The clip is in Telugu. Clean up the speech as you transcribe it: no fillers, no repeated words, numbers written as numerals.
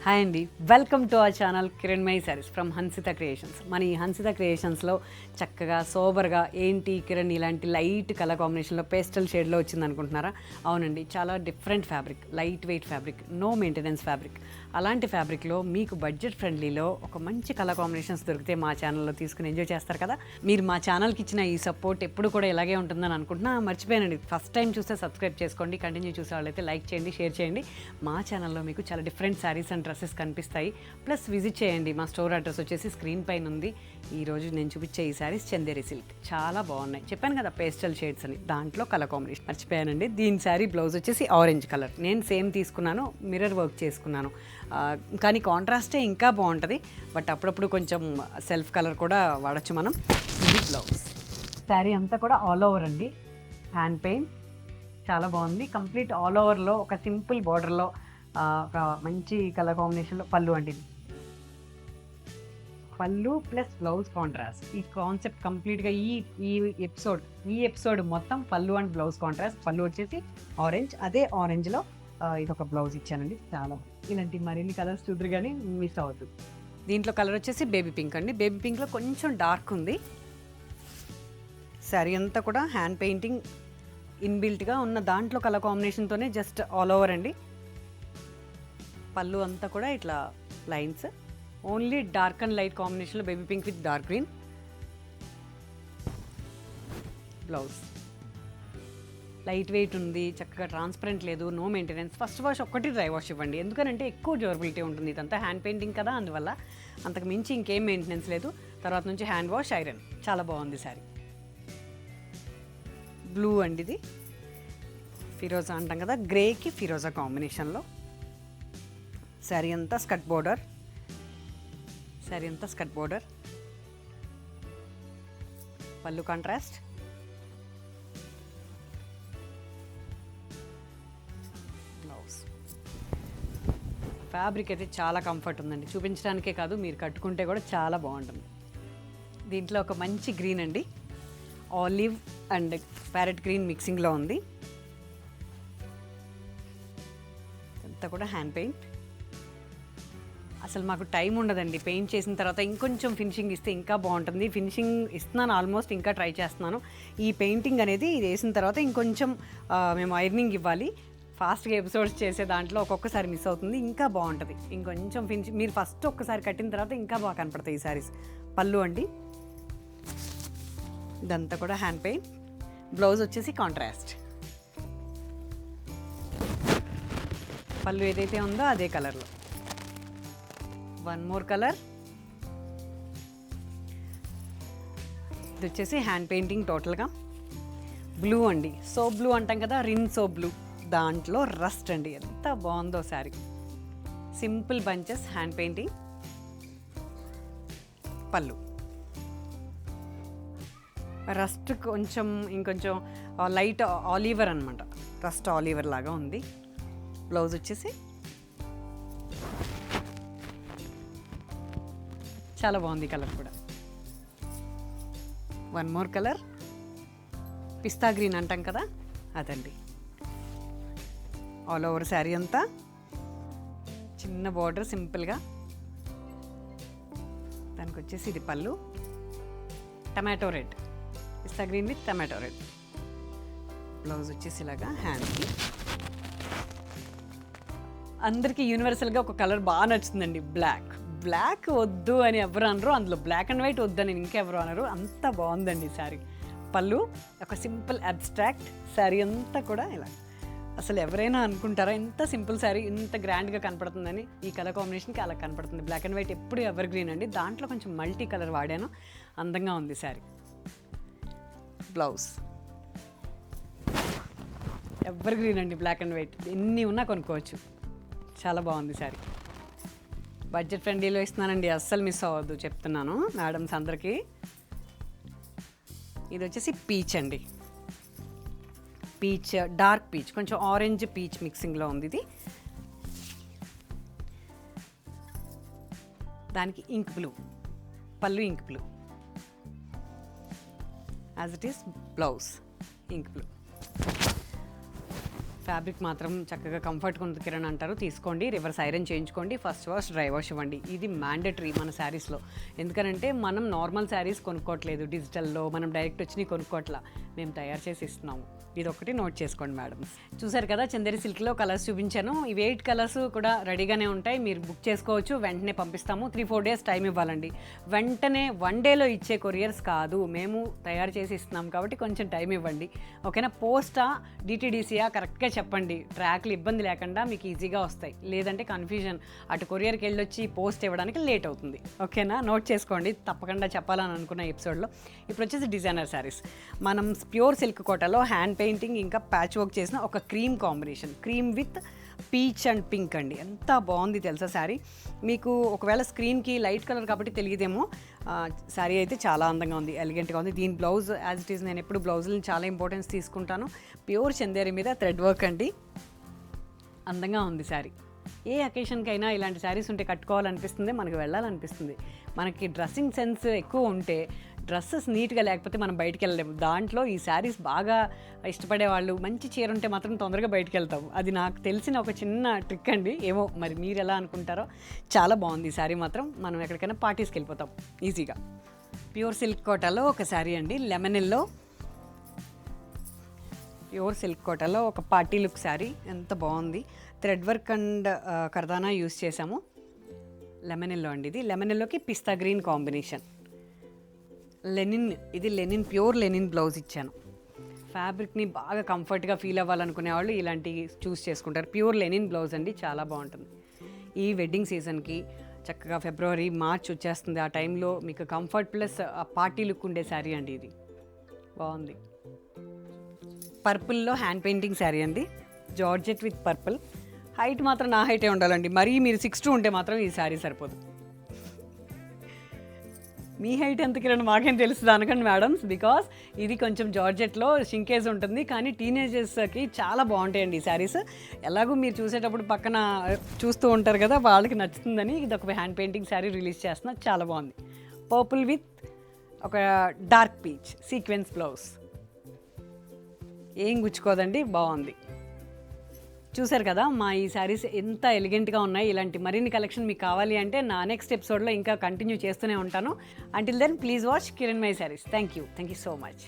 హాయ్ అండి, welcome to our channel Kiranmayi saris from Hansitha creations. మన ఈ హన్సిత క్రియేషన్స్లో చక్కగా సోబర్గా ఏంటి కిరణ్ ఇలాంటి లైట్ కలర్ కాంబినేషన్లో పేస్టల్ షేడ్లో వచ్చింది అనుకుంటున్నారా? అవునండి, చాలా different fabric, light weight fabric, no maintenance fabric. అలాంటి ఫ్యాబ్రిక్లో మీకు బడ్జెట్ ఫ్రెండ్లీలో ఒక మంచి కలర్ కాంబినేషన్స్ దొరికితే మా ఛానల్లో తీసుకుని ఎంజాయ్ చేస్తారు కదా. మీరు మా ఛానల్కి ఇచ్చిన ఈ సపోర్ట్ ఎప్పుడు కూడా ఇలాగే ఉంటుందని అనుకుంటున్నా. మర్చిపోయానండి, ఫస్ట్ టైం చూస్తే సబ్స్క్రైబ్ చేసుకోండి, కంటిన్యూ చూసే వాళ్ళైతే లైక్ చేయండి, షేర్ చేయండి. మా ఛానల్లో మీకు చాలా డిఫరెంట్ శారీస్ అండ్ డ్రెస్సెస్ కనిపిస్తాయి. ప్లస్ విజిట్ చేయండి. మా స్టోర్ అడ్రస్ వచ్చేసి స్క్రీన్ పైన ఉంది. ఈరోజు నేను చూపించే ఈ శారీస్ చందేరి సిల్క్ చాలా బాగున్నాయి. చెప్పాను కదా పేస్టల్ షేడ్స్ అని, దాంట్లో కలర్ కాంబినేషన్ మర్చిపోయానండి. దీని శారీ బ్లౌజ్ వచ్చేసి ఆరెంజ్ కలర్. నేను సేమ్ తీసుకున్నాను, మిర్రర్ వర్క్ చేసుకున్నాను, కానీ కాంట్రాస్టే ఇంకా బాగుంటుంది. బట్ అప్పుడప్పుడు కొంచెం సెల్ఫ్ కలర్ కూడా వాడచ్చు మనం. ఇది బ్లౌజ్. శారీ అంతా కూడా ఆల్ ఓవర్ అండి, హ్యాండ్ పెయింట్ చాలా బాగుంది. కంప్లీట్ ఆల్ ఓవర్లో ఒక సింపుల్ బార్డర్లో ఒక మంచి కలర్ కాంబినేషన్లో పళ్ళు అండి. పళ్ళు ప్లస్ బ్లౌజ్ కాంట్రాస్ట్. ఈ కాన్సెప్ట్ కంప్లీట్గా ఈ ఎపిసోడ్ మొత్తం పళ్ళు అండ్ బ్లౌజ్ కాంట్రాస్ట్. పళ్ళు వచ్చేసి ఆరెంజ్, అదే ఆరెంజ్లో ఇది ఒక బ్లౌజ్ ఇచ్చానండి. చాలా ఇలాంటి మరిన్ని కలర్స్ చూద్దరు కానీ మిస్ అవ్వద్దు. దీంట్లో కలర్ వచ్చేసి బేబీ పింక్ అండి. బేబీ పింక్లో కొంచెం డార్క్ ఉంది. శారీ అంతా కూడా హ్యాండ్ పెయింటింగ్ ఇన్బిల్ట్గా ఉన్న దాంట్లో కలర్ కాంబినేషన్తోనే జస్ట్ ఆల్ ఓవర్ అండి. పళ్ళు అంతా కూడా ఇట్లా lines, only dark and light కాంబినేషన్లో baby pink with dark green. Blouse light weight ఉంది, చక్కగా ట్రాన్స్పరెంట్ లేదు, నో మెయింటెనెన్స్. ఫస్ట్ వాష్ ఒక్కటి డ్రై వాష్ ఇవ్వండి, ఎందుకంటే ఎక్కువ డ్యూరబిలిటీ ఉంటుంది. ఇదంతా హ్యాండ్ పెయింటింగ్ కదా, అందువల్ల అంతకు మించి ఇంకేం మెయింటెనెన్స్ లేదు. తర్వాత నుంచి హ్యాండ్ వాష్, ఐరన్. చాలా బాగుంది శారీ. బ్లూ అండి, ఇది ఫిరోజా అంటాం కదా, గ్రేకి ఫిరోజా కాంబినేషన్లో. శారీ అంతా స్కర్ట్ బోర్డర్, పళ్ళు కాంట్రాస్ట్, బ్లౌజ్. ఫ్యాబ్రిక్ అయితే చాలా కంఫర్ట్ ఉందండి, చూపించడానికే కాదు మీరు కట్టుకుంటే కూడా చాలా బాగుంటుంది. దీంట్లో ఒక మంచి గ్రీన్ అండి, ఆలివ్ అండ్ ప్యారెట్ గ్రీన్ మిక్సింగ్లో ఉంది. అంతా కూడా హ్యాండ్ పెయింట్. అసలు మాకు టైం ఉండదండి, పెయింట్ చేసిన తర్వాత ఇంకొంచెం ఫినిషింగ్ ఇస్తే ఇంకా బాగుంటుంది. ఫినిషింగ్ ఇస్తున్నాను ఆల్మోస్ట్, ఇంకా ట్రై చేస్తున్నాను. ఈ పెయింటింగ్ అనేది ఇది వేసిన తర్వాత ఇంకొంచెం మేము ఐరనింగ్ ఇవ్వాలి. ఫాస్ట్గా ఎపిసోడ్స్ చేసే దాంట్లో ఒక్కొక్కసారి మిస్ అవుతుంది, ఇంకా బాగుంటుంది. ఇంకొంచెం ఫినిషింగ్ మీరు ఫస్ట్ ఒక్కసారి కట్టిన తర్వాత ఇంకా బాగా కనపడతాయి ఈ శారీస్. పళ్ళు అండి, ఇదంతా కూడా హ్యాండ్ పెయింట్. బ్లౌజ్ వచ్చేసి కాంట్రాస్ట్. పళ్ళు ఏదైతే ఉందో అదే కలర్లో. One more colour. ఇది వచ్చేసి హ్యాండ్ పెయింటింగ్ టోటల్గా. బ్లూ అండి, సోప్ బ్లూ అంటాం కదా, రిన్ సోప్ బ్లూ, దాంట్లో రస్ట్ అండి. ఎంత బాగుందో sari. Simple bunches, hand painting. పళ్ళు రస్ట్ కొంచెం ఇంకొంచెం లైట్ ఆలివర్ అనమాట, రస్ట్ ఆలివర్ లాగా ఉంది. బ్లౌజ్ వచ్చేసి చాలా బాగుంది కలర్ కూడా. వన్ మోర్ కలర్, పిస్తా గ్రీన్ అంటాం కదా, అదండి. ఆల్ ఓవర్ శారీ అంతా చిన్న బార్డర్ సింపుల్గా. దానికి వచ్చేసి ఇది పళ్ళు, tomato red, pista green with tomato red. Blouse వచ్చేసి ఇలాగా హ్యాండ్కి. అందరికీ యూనివర్సల్గా ఒక కలర్ బాగా నచ్చుతుందండి, బ్లాక్ వద్దు అని ఎవరు అనరు, అందులో బ్లాక్ అండ్ వైట్ వద్దని ఇంకెవరు అనరు. అంత బాగుందండి శారీ. పళ్ళు ఒక సింపుల్ అబ్స్ట్రాక్ట్. శారీ అంతా కూడా ఇలా, అసలు ఎవరైనా అనుకుంటారా ఇంత సింపుల్ శారీ ఇంత గ్రాండ్గా కనపడుతుందని? ఈ కలర్ కాంబినేషన్కి అలా కనపడుతుంది. బ్లాక్ అండ్ వైట్ ఎప్పుడు ఎవర్ గ్రీన్ అండి, దాంట్లో కొంచెం మల్టీ కలర్ వాడాను, అందంగా ఉంది శారీ. బ్లౌజ్ ఎవర్ గ్రీన్ అండి, బ్లాక్ అండ్ వైట్ ఎన్ని ఉన్నా కొనుక్కోవచ్చు. చాలా బాగుంది శారీ. బడ్జెట్ ఫ్రెండ్లీలో ఇస్తున్నానండి, అస్సలు మిస్ అవ్వద్దు చెప్తున్నాను మేడమ్స్ అందరికీ. ఇది వచ్చేసి పీచ్ అండి, పీచ్, డార్క్ పీచ్, కొంచెం ఆరెంజ్ పీచ్ మిక్సింగ్లో ఉంది ఇది. దానికి ఇంక్ బ్లూ, పళ్ళు ink blue, as it is blouse ink blue. Fabric మాత్రం చక్కగా కంఫర్ట్గా ఉంది కిరణ్ అంటారు, తీసుకోండి. రివర్స్ ఐరన్ చేయించుకోండి, ఫస్ట్ వాష్ డ్రై వాష్ ఇవ్వండి. ఇది మ్యాండటరీ మన శారీస్లో. ఎందుకంటే మనం నార్మల్ శారీస్ కొనుక్కోవట్లేదు, డిజిటల్లో మనం డైరెక్ట్ వచ్చి కొనుక్కోవట్లా, మేము తయారు చేసి ఇస్తున్నాము. ఇది ఒకటి నోట్ చేసుకోండి మేడం. చూసారు కదా చందేరి సిల్క్లో కలర్స్ చూపించాను. ఇవి 8 కలర్స్ కూడా రెడీగానే ఉంటాయి, మీరు బుక్ చేసుకోవచ్చు. వెంటనే పంపిస్తాము. 3-4 డేస్ టైం ఇవ్వాలండి. వెంటనే 1 డేలో ఇచ్చే కొరియర్స్ కాదు, మేము తయారు చేసి ఇస్తున్నాం కాబట్టి కొంచెం టైం ఇవ్వండి. ఓకేనా? పోస్టా డిటీడీసీయా కరెక్ట్గా చెప్పండి, ట్రాక్లు ఇబ్బంది లేకుండా మీకు ఈజీగా వస్తాయి. లేదంటే కన్ఫ్యూజన్, అటు కొరియర్కి వెళ్ళొచ్చి పోస్ట్ ఇవ్వడానికి లేట్ అవుతుంది. ఓకేనా? నోట్ చేసుకోండి, తప్పకుండా చెప్పాలని అనుకున్న ఎపిసోడ్లో. ఇప్పుడు వచ్చేసి డిజైనర్ శారీస్. మనం ప్యూర్ సిల్క్ కోటాలో హ్యాండ్ పెయింటింగ్ ఇంకా ప్యాచ్ వర్క్ చేసిన ఒక cream combination, cream with peach and pink అండి. ఎంత బాగుంది తెలుసా శారీ. మీకు ఒకవేళ స్క్రీన్కి లైట్ కలర్ కాబట్టి తెలియదేమో, శారీ అయితే చాలా అందంగా ఉంది, ఎలిగెంట్గా ఉంది. దీని బ్లౌజ్ యాజ్ ఇట్ ఈస్, నేను ఎప్పుడు బ్లౌజులను చాలా ఇంపార్టెన్స్ తీసుకుంటాను. ప్యూర్ చందేరి మీద థ్రెడ్ వర్క్ అండి, అందంగా ఉంది శారీ. ఏ అకేషన్కైనా ఇలాంటి శారీస్ ఉంటే కట్టుకోవాలనిపిస్తుంది, మనకు వెళ్ళాలనిపిస్తుంది. మనకి డ్రెస్సింగ్ సెన్స్ ఎక్కువ ఉంటే, డ్రెస్సెస్ నీట్గా లేకపోతే మనం బయటికి వెళ్ళలేము. దాంట్లో ఈ శారీస్ బాగా ఇష్టపడే వాళ్ళు మంచి చీర ఉంటే మాత్రం తొందరగా బయటికి వెళ్తాము. అది నాకు తెలిసిన ఒక చిన్న ట్రిక్ అండి. ఏమో మరి మీరు ఎలా అనుకుంటారో, చాలా బాగుంది ఈ శారీ మాత్రం. మనం ఎక్కడికైనా పార్టీస్కి వెళ్ళిపోతాం ఈజీగా. ప్యూర్ సిల్క్ కోటాలో ఒక శారీ అండి, లెమనిల్లో. ప్యూర్ సిల్క్ కోటాలో ఒక పార్టీ లుక్ శారీ, ఎంత బాగుంది. థ్రెడ్ వర్క్ అండ్ కర్దానా యూస్ చేసాము. లెమనిల్లో అండి ఇది. లెమనిల్లోకి పిస్తా గ్రీన్ కాంబినేషన్. లెనిన్, ఇది లెనిన్, ప్యూర్ లెనిన్ బ్లౌజ్ ఇచ్చాను. ఫ్యాబ్రిక్ని బాగా కంఫర్ట్గా ఫీల్ అవ్వాలనుకునే వాళ్ళు ఇలాంటివి చూస్ చేసుకుంటారు. ప్యూర్ లెనిన్ బ్లౌజ్ అండి, చాలా బాగుంటుంది. ఈ వెడ్డింగ్ సీజన్కి చక్కగా ఫిబ్రవరి మార్చ్ వచ్చేస్తుంది, ఆ టైంలో మీకు కంఫర్ట్ ప్లస్ ఆ పార్టీ లుక్ ఉండే శారీ అండి ఇది. బాగుంది. పర్పుల్లో హ్యాండ్ పెయింటింగ్ శారీ అండి, జార్జెట్ విత్ పర్పుల్. హైట్ మాత్రం నా హైటే ఉండాలండి, మరీ మీరు 6'2" ఉంటే మాత్రం ఈ శారీ సరిపోదు. మీ హైట్ ఎంత కిరణ్ మాకేం తెలుస్తుంది అనకండి మేడమ్స్, బికాస్ ఇది కొంచెం జార్జెట్లో షింకేజ్ ఉంటుంది, కానీ టీనేజర్స్కి చాలా బాగుంటాయండి ఈ శారీస్. ఎలాగో మీరు చూసేటప్పుడు పక్కన చూస్తూ ఉంటారు కదా, వాళ్ళకి నచ్చుతుందని ఇది ఒక హ్యాండ్ పెయింటింగ్ శారీ రిలీజ్ చేస్తున్నా, చాలా బాగుంది. పర్పుల్ విత్ ఒక డార్క్ పీచ్ సీక్వెన్స్ బ్లౌజ్, ఏం గుచ్చుకోదండి, బాగుంది. చూసారు కదా మా ఈ శారీస్ ఎంత ఎలిగెంట్గా ఉన్నాయి. ఇలాంటి మరిన్ని కలెక్షన్ మీకు కావాలి అంటే నా నెక్స్ట్ ఎపిసోడ్లో ఇంకా కంటిన్యూ చేస్తూనే ఉంటాను. Until then please watch Kiran my saris. Thank you so much.